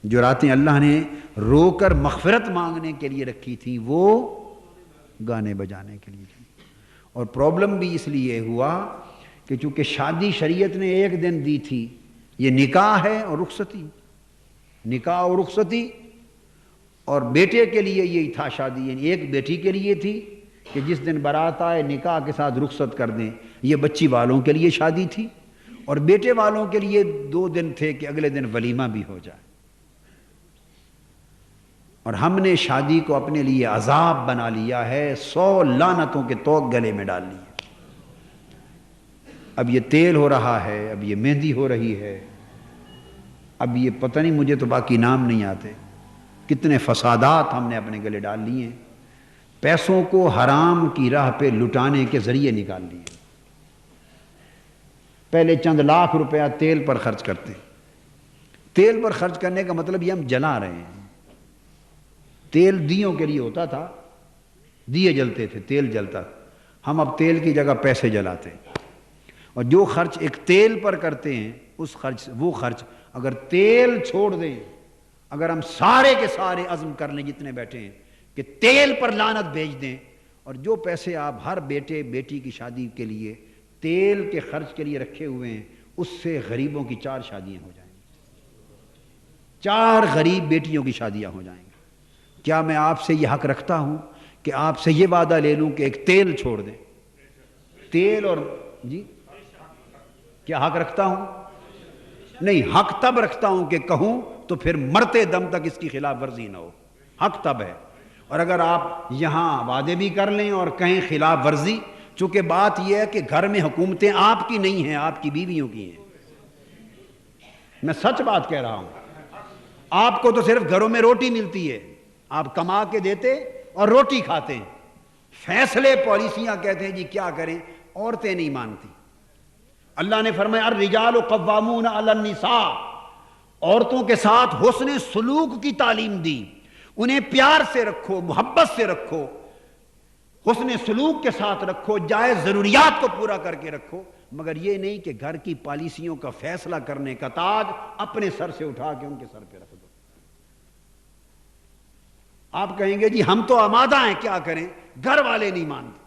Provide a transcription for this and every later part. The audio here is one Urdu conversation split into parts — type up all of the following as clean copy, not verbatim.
جو راتیں اللہ نے رو کر مغفرت مانگنے کے لیے رکھی تھیں وہ گانے بجانے کے لیے تھی۔ اور پرابلم بھی اس لیے ہوا کہ چونکہ شادی شریعت نے ایک دن دی تھی، یہ نکاح ہے اور رخصتی، نکاح اور رخصتی، اور بیٹے کے لیے یہی تھا شادی، یعنی ایک بیٹی کے لیے تھی کہ جس دن بارات آئے نکاح کے ساتھ رخصت کر دیں، یہ بچی والوں کے لیے شادی تھی، اور بیٹے والوں کے لیے 2 دن تھے کہ اگلے دن ولیمہ بھی ہو جائے۔ اور ہم نے شادی کو اپنے لیے عذاب بنا لیا ہے، 100 لعنتوں کے توق گلے میں ڈال لیے۔ اب یہ تیل ہو رہا ہے، اب یہ مہندی ہو رہی ہے، اب یہ پتہ نہیں، مجھے تو باقی نام نہیں آتے، کتنے فسادات ہم نے اپنے گلے ڈال لیے، پیسوں کو حرام کی راہ پہ لٹانے کے ذریعے نکال لیے۔ پہلے چند لاکھ روپیہ تیل پر خرچ کرتے، تیل پر خرچ کرنے کا مطلب یہ ہم جلا رہے ہیں۔ تیل دیوں کے لیے ہوتا تھا، دیے جلتے تھے، تیل جلتا تھا، ہم اب تیل کی جگہ پیسے جلاتے ہیں۔ اور جو خرچ ایک تیل پر کرتے ہیں وہ خرچ اگر تیل چھوڑ دیں، اگر ہم سارے کے سارے عزم کر لیں جتنے بیٹھے ہیں کہ تیل پر لعنت بھیج دیں، اور جو پیسے آپ ہر بیٹے بیٹی کی شادی کے لیے تیل کے خرچ کے لیے رکھے ہوئے ہیں، اس سے غریبوں کی 4 شادیاں ہو جائیں گی، 4 غریب بیٹیوں کی شادیاں ہو جائیں گی۔ کیا میں آپ سے یہ حق رکھتا ہوں کہ آپ سے یہ وعدہ لے لوں کہ ایک تیل چھوڑ دیں؟ تیل اور جی کیا حق رکھتا ہوں؟ نہیں، حق تب رکھتا ہوں کہ کہوں تو پھر مرتے دم تک اس کی خلاف ورزی نہ ہو، حق تب ہے۔ اور اگر آپ یہاں وعدے بھی کر لیں اور کہیں خلاف ورزی، چونکہ بات یہ ہے کہ گھر میں حکومتیں آپ کی نہیں ہیں، آپ کی بیویوں کی ہیں، میں سچ بات کہہ رہا ہوں۔ آپ کو تو صرف گھروں میں روٹی ملتی ہے، آپ کما کے دیتے اور روٹی کھاتے ہیں، فیصلے پالیسیاں کہتے ہیں جی کیا کریں، عورتیں نہیں مانتی۔ اللہ نے فرمایا الرجال قوامون علی النساء، عورتوں کے ساتھ حسن سلوک کی تعلیم دی، انہیں پیار سے رکھو، محبت سے رکھو، حسن سلوک کے ساتھ رکھو، جائز ضروریات کو پورا کر کے رکھو، مگر یہ نہیں کہ گھر کی پالیسیوں کا فیصلہ کرنے کا تاج اپنے سر سے اٹھا کے ان کے سر پہ رکھ دو۔ آپ کہیں گے جی ہم تو آمادہ ہیں، کیا کریں، گھر والے نہیں مانتے۔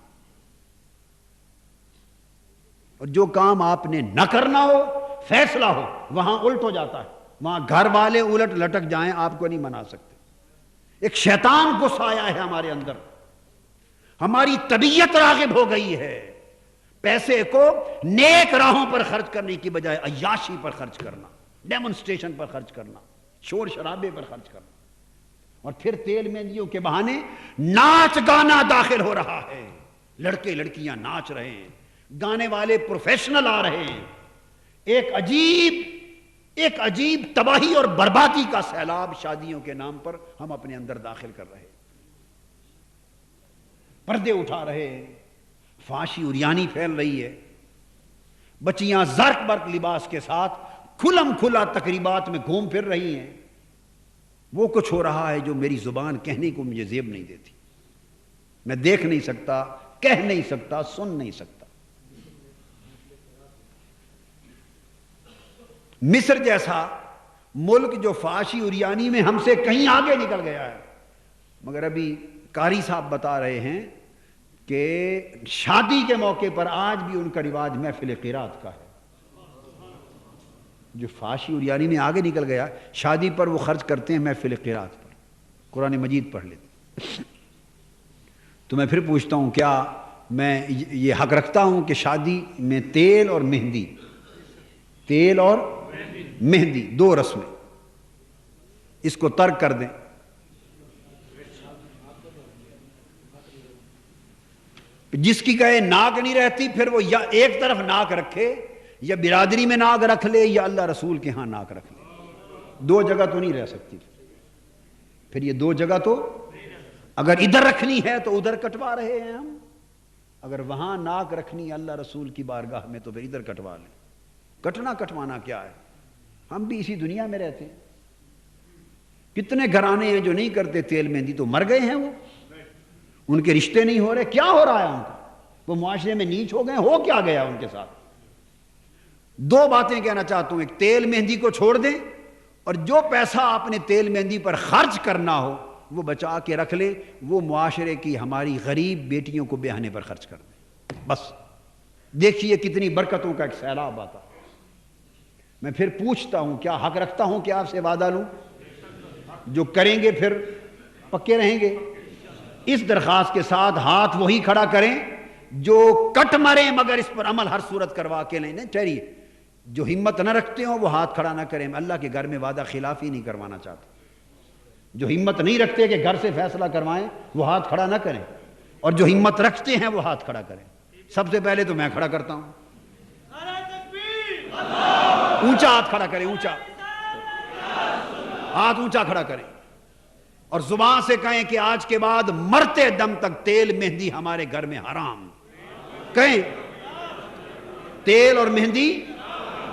اور جو کام آپ نے نہ کرنا ہو، فیصلہ ہو، وہاں الٹ ہو جاتا ہے، وہاں گھر والے الٹ لٹک جائیں، آپ کو نہیں منا سکتے۔ ایک شیطان غصہ آیا ہے ہمارے اندر، ہماری طبیعت راغب ہو گئی ہے پیسے کو نیک راہوں پر خرچ کرنے کی بجائے عیاشی پر خرچ کرنا، ڈیمونسٹریشن پر خرچ کرنا، شور شرابے پر خرچ کرنا، اور پھر تیل مہندیوں کے بہانے ناچ گانا داخل ہو رہا ہے، لڑکے لڑکیاں ناچ رہے ہیں، گانے والے پروفیشنل آ رہے ہیں، ایک عجیب تباہی اور بربادی کا سیلاب شادیوں کے نام پر ہم اپنے اندر داخل کر رہے ہیں، پردے اٹھا رہے ہیں، فحاشی عریانی پھیل رہی ہے، بچیاں زرق برق لباس کے ساتھ کھلم کھلا تقریبات میں گھوم پھر رہی ہیں۔ وہ کچھ ہو رہا ہے جو میری زبان کہنے کو مجھے زیب نہیں دیتی، میں دیکھ نہیں سکتا، کہہ نہیں سکتا، سن نہیں سکتا۔ مصر جیسا ملک جو فحاشی عریانی میں ہم سے کہیں آگے نکل گیا ہے، مگر ابھی قاری صاحب بتا رہے ہیں کہ شادی کے موقع پر آج بھی ان کا رواج محفل قرات کا ہے۔ جو فحاشی عریانی میں آگے نکل گیا، شادی پر وہ خرچ کرتے ہیں محفل قرات پر، قرآن مجید پڑھ لیتے۔ تو میں پھر پوچھتا ہوں، کیا میں یہ حق رکھتا ہوں کہ شادی میں تیل اور مہندی، تیل اور مہندی 2 رسمیں، اس کو ترک کر دیں؟ جس کی کہے ناک نہیں رہتی، پھر وہ یا ایک طرف ناک رکھے، یا برادری میں ناک رکھ لے، یا اللہ رسول کے ہاں ناک رکھ لے، 2 جگہ تو نہیں رہ سکتی۔ پھر یہ 2 جگہ تو اگر ادھر رکھنی ہے تو ادھر کٹوا رہے ہیں ہم، اگر وہاں ناک رکھنی اللہ رسول کی بارگاہ میں تو پھر ادھر کٹوا لیں۔ کٹنا کٹوانا کیا ہے، ہم بھی اسی دنیا میں رہتے ہیں۔ کتنے گھرانے ہیں جو نہیں کرتے تیل مہندی، تو مر گئے ہیں، وہ ان کے رشتے نہیں ہو رہے، کیا ہو رہا ہے ان کا، وہ معاشرے میں نیچ ہو گئے، ہو کیا گیا ان کے ساتھ۔ 2 باتیں کہنا چاہتا ہوں، ایک تیل مہندی کو چھوڑ دیں، اور جو پیسہ آپ نے تیل مہندی پر خرچ کرنا ہو وہ بچا کے رکھ لیں، وہ معاشرے کی ہماری غریب بیٹیوں کو بیاہنے پر خرچ کر دیں، بس دیکھیے کتنی برکتوں کا ایک سیلاب آتا۔ میں پھر پوچھتا ہوں، کیا حق رکھتا ہوں کہ آپ سے وعدہ لوں؟ جو کریں گے پھر پکے رہیں گے۔ اس درخواست کے ساتھ ہاتھ وہی کھڑا کریں جو کٹ مریں مگر اس پر عمل ہر صورت کروا کے لیں۔ نہیں ٹھہریے، جو ہمت نہ رکھتے ہوں وہ ہاتھ کھڑا نہ کریں، میں اللہ کے گھر میں وعدہ خلافی نہیں کروانا چاہتا۔ جو ہمت نہیں رکھتے کہ گھر سے فیصلہ کروائیں وہ ہاتھ کھڑا نہ کریں، اور جو ہمت رکھتے ہیں وہ ہاتھ کھڑا کریں۔ سب سے پہلے تو میں کھڑا کرتا ہوں، اونچا ہاتھ کھڑا کریں، اونچا ہاتھ اونچا کھڑا کریں، اور زبان سے کہیں کہ آج کے بعد مرتے دم تک تیل مہندی ہمارے گھر میں حرام۔ کہیں تیل اور مہندی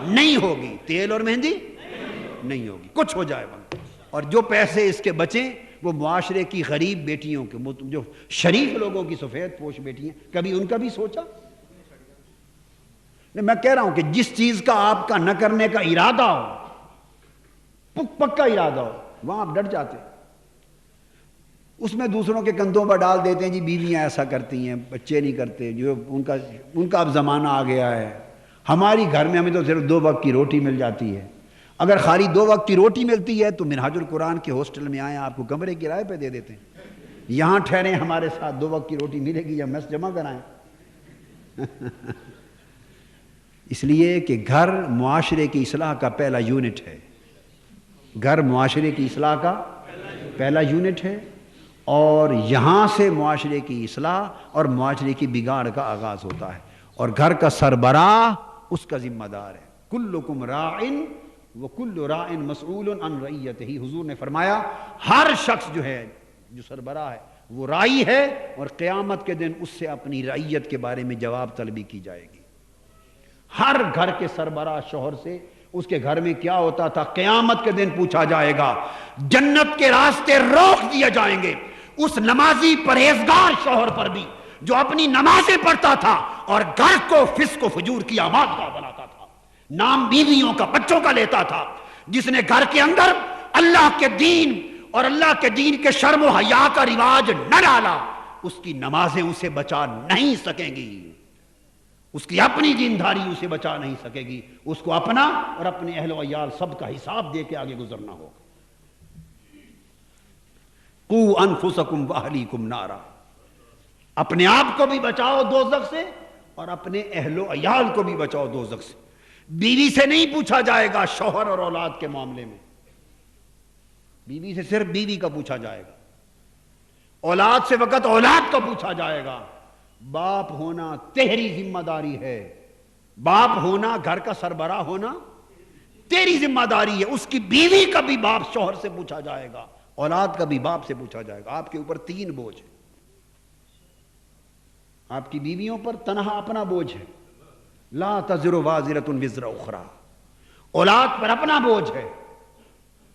نہیں ہوگی، تیل اور مہندی نہیں ہوگی، کچھ ہو جائے بند۔ اور جو پیسے اس کے بچیں وہ معاشرے کی غریب بیٹیوں کے، جو شریف لوگوں کی سفید پوش بیٹی ہیں، کبھی ان کا بھی سوچا؟ میں کہہ رہا ہوں کہ جس چیز کا آپ کا نہ کرنے کا ارادہ ہو، پکا ارادہ ہو، وہاں آپ ڈٹ جاتے ہیں۔ اس میں دوسروں کے کندھوں پر ڈال دیتے ہیں، جی بیویاں ایسا کرتی ہیں، بچے نہیں کرتے، جو ان کا اب زمانہ آ گیا ہے۔ ہماری گھر میں ہمیں تو صرف 2 وقت کی روٹی مل جاتی ہے۔ اگر خالی 2 وقت کی روٹی ملتی ہے تو منہاج القرآن کے ہاسٹل میں آئیں، آپ کو کمرے کرائے پہ دے دیتے ہیں، یہاں ٹھہریں ہمارے ساتھ، 2 وقت کی روٹی ملے گی یا میس جمع کرائیں۔ اس لیے کہ گھر معاشرے کی اصلاح کا پہلا یونٹ ہے، گھر معاشرے کی اصلاح کا پہلا یونٹ ہے، اور یہاں سے معاشرے کی اصلاح اور معاشرے کی بگاڑ کا آغاز ہوتا ہے، اور گھر کا سربراہ اس کا ذمہ دار ہے۔ کلکم راعن وکل راعن مسئول عن رعیتہ، حضور نے فرمایا ہر شخص جو ہے، جو سربراہ ہے، وہ راعی ہے، اور قیامت کے دن اس سے اپنی رعیت کے بارے میں جواب طلبی کی جائے گی۔ ہر گھر کے سربراہ شوہر سے اس کے گھر میں کیا ہوتا تھا قیامت کے دن پوچھا جائے گا۔ جنت کے راستے روک دیے جائیں گے اس نمازی پرہیزگار شوہر پر بھی جو اپنی نمازیں پڑھتا تھا اور گھر کو فسق و فجور کی آمادگاہ بناتا تھا، نام بیویوں کا، بچوں کا لیتا تھا، جس نے گھر کے اندر اللہ کے دین اور اللہ کے دین کے شرم و حیا کا رواج نہ ڈالا، اس کی نمازیں اسے بچا نہیں سکیں گی، اس کی اپنی دینداری اسے بچا نہیں سکے گی، اس کو اپنا اور اپنے اہل و عیال سب کا حساب دے کے آگے گزرنا ہوگا۔ قُوا أَنفُسَكُمْ وَأَهْلِيكُمْ نَارًا، اپنے آپ کو بھی بچاؤ دوزخ سے اور اپنے اہل و عیال کو بھی بچاؤ دوزخ سے۔ بیوی سے نہیں پوچھا جائے گا شوہر اور اولاد کے معاملے میں، بیوی سے صرف بیوی کا پوچھا جائے گا، اولاد سے وقت اولاد کا پوچھا جائے گا۔ باپ ہونا تیری ذمہ داری ہے، باپ ہونا، گھر کا سربراہ ہونا تیری ذمہ داری ہے۔ اس کی بیوی کا بھی باپ شوہر سے پوچھا جائے گا، اولاد کا بھی باپ سے پوچھا جائے گا۔ آپ کے اوپر 3 بوجھ ہیں، آپ کی بیویوں پر تنہا اپنا بوجھ ہے، لا تزر وازرۃ وزر اخری، اولاد پر اپنا بوجھ ہے،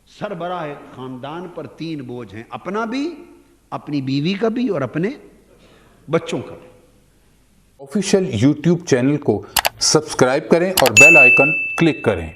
سربراہ خاندان پر 3 بوجھ ہیں، اپنا بھی، اپنی بیوی کا بھی، اور اپنے بچوں کا بھی۔ آفیشیل یوٹیوب چینل کو سبسکرائب کریں اور بیل آئیکن کلک کریں۔